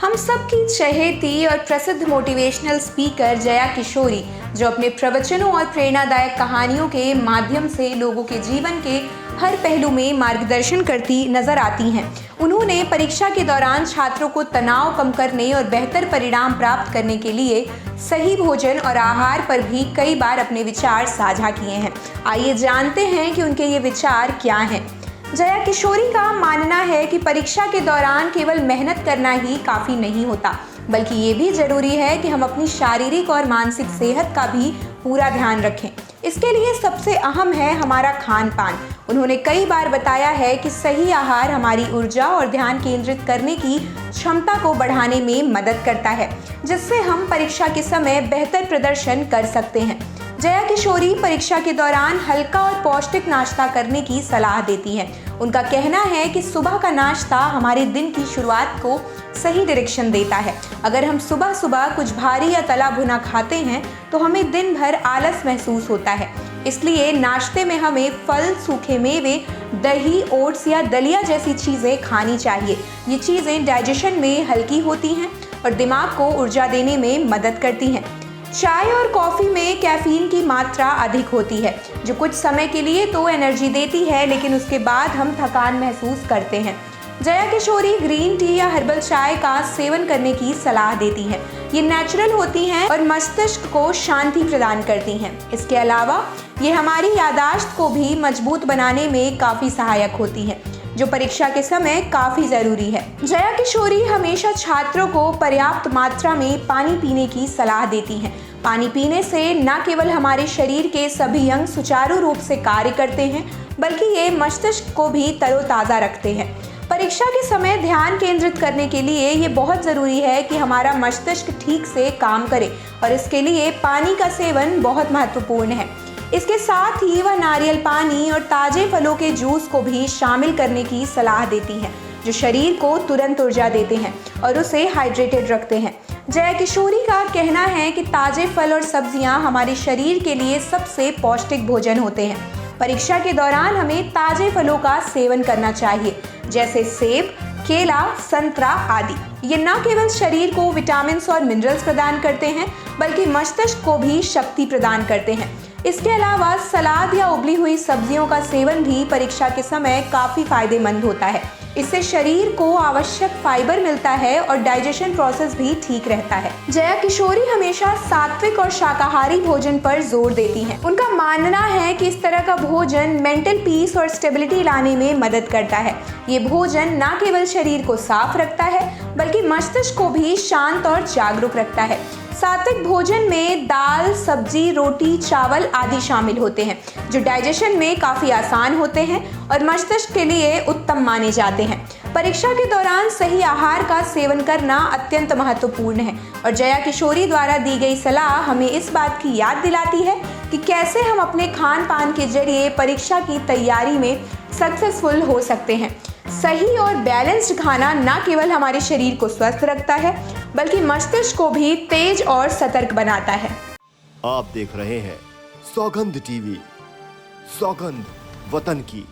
हम सबकी चहेती और प्रसिद्ध मोटिवेशनल स्पीकर जया किशोरी, जो अपने प्रवचनों और प्रेरणादायक कहानियों के माध्यम से लोगों के जीवन के हर पहलू में मार्गदर्शन करती नजर आती हैं। उन्होंने परीक्षा के दौरान छात्रों को तनाव कम करने और बेहतर परिणाम प्राप्त करने के लिए सही भोजन और आहार पर भी कई बार अपने विचार साझा किए हैं। आइए जानते हैं कि उनके ये विचार क्या हैं। जया किशोरी का मानना है कि परीक्षा के दौरान केवल मेहनत करना ही काफ़ी नहीं होता, बल्कि ये भी ज़रूरी है कि हम अपनी शारीरिक और मानसिक सेहत का भी पूरा ध्यान रखें। इसके लिए सबसे अहम है हमारा खान पान। उन्होंने कई बार बताया है कि सही आहार हमारी ऊर्जा और ध्यान केंद्रित करने की क्षमता को बढ़ाने में मदद करता है, जिससे हम परीक्षा के समय बेहतर प्रदर्शन कर सकते हैं। जया किशोरी परीक्षा के दौरान हल्का और पौष्टिक नाश्ता करने की सलाह देती हैं। उनका कहना है कि सुबह का नाश्ता हमारे दिन की शुरुआत को सही डायरेक्शन देता है। अगर हम सुबह सुबह कुछ भारी या तला भुना खाते हैं तो हमें दिन भर आलस महसूस होता है। इसलिए नाश्ते में हमें फल, सूखे मेवे, दही, ओट्स या दलिया जैसी चीज़ें खानी चाहिए। ये चीज़ें डाइजेशन में हल्की होती हैं और दिमाग को ऊर्जा देने में मदद करती हैं। चाय और कॉफ़ी में कैफीन की मात्रा अधिक होती है, जो कुछ समय के लिए तो एनर्जी देती है, लेकिन उसके बाद हम थकान महसूस करते हैं। जया किशोरी ग्रीन टी या हर्बल चाय का सेवन करने की सलाह देती हैं। ये नेचुरल होती हैं और मस्तिष्क को शांति प्रदान करती हैं। इसके अलावा ये हमारी याददाश्त को भी मजबूत बनाने में काफ़ी सहायक होती हैं, जो परीक्षा के समय काफ़ी ज़रूरी है। जया किशोरी हमेशा छात्रों को पर्याप्त मात्रा में पानी पीने की सलाह देती हैं। पानी पीने से न केवल हमारे शरीर के सभी अंग सुचारू रूप से कार्य करते हैं, बल्कि ये मस्तिष्क को भी तरोताज़ा रखते हैं। परीक्षा के समय ध्यान केंद्रित करने के लिए ये बहुत ज़रूरी है कि हमारा मस्तिष्क ठीक से काम करे, और इसके लिए पानी का सेवन बहुत महत्वपूर्ण है। इसके साथ ही वह नारियल पानी और ताजे फलों के जूस को भी शामिल करने की सलाह देती हैं, जो शरीर को तुरंत ऊर्जा देते हैं और उसे हाइड्रेटेड रखते हैं। जया किशोरी का कहना है कि ताजे फल और सब्जियां हमारे शरीर के लिए सबसे पौष्टिक भोजन होते हैं। परीक्षा के दौरान हमें ताजे फलों का सेवन करना चाहिए, जैसे सेब, केला, संतरा आदि। ये न केवल शरीर को विटामिन और मिनरल्स प्रदान करते हैं, बल्कि मस्तिष्क को भी शक्ति प्रदान करते हैं। इसके अलावा सलाद या उबली हुई सब्जियों का सेवन भी परीक्षा के समय काफ़ी फायदेमंद होता है। इससे शरीर को आवश्यक फाइबर मिलता है और डाइजेशन प्रोसेस भी ठीक रहता है। जया किशोरी हमेशा सात्विक और शाकाहारी भोजन पर जोर देती हैं। उनका मानना है कि इस तरह का भोजन मेंटल पीस और स्टेबिलिटी लाने में मदद करता है। ये भोजन न केवल शरीर को साफ रखता है, बल्कि मस्तिष्क को भी शांत और जागरूक रखता है। सात्विक भोजन में दाल, सब्जी, रोटी, चावल आदि शामिल होते हैं, जो डाइजेशन में काफ़ी आसान होते हैं और मस्तिष्क के लिए उत्तम माने जाते हैं। परीक्षा के दौरान सही आहार का सेवन करना अत्यंत महत्वपूर्ण है, और जया किशोरी द्वारा दी गई सलाह हमें इस बात की याद दिलाती है कि कैसे हम अपने खान पान के जरिए परीक्षा की तैयारी में सक्सेसफुल हो सकते हैं। सही और बैलेंस्ड खाना न केवल हमारे शरीर को स्वस्थ रखता है, बल्कि मस्तिष्क को भी तेज और सतर्क बनाता है। आप देख रहे हैं सौगंध टीवी, सौगंध वतन की।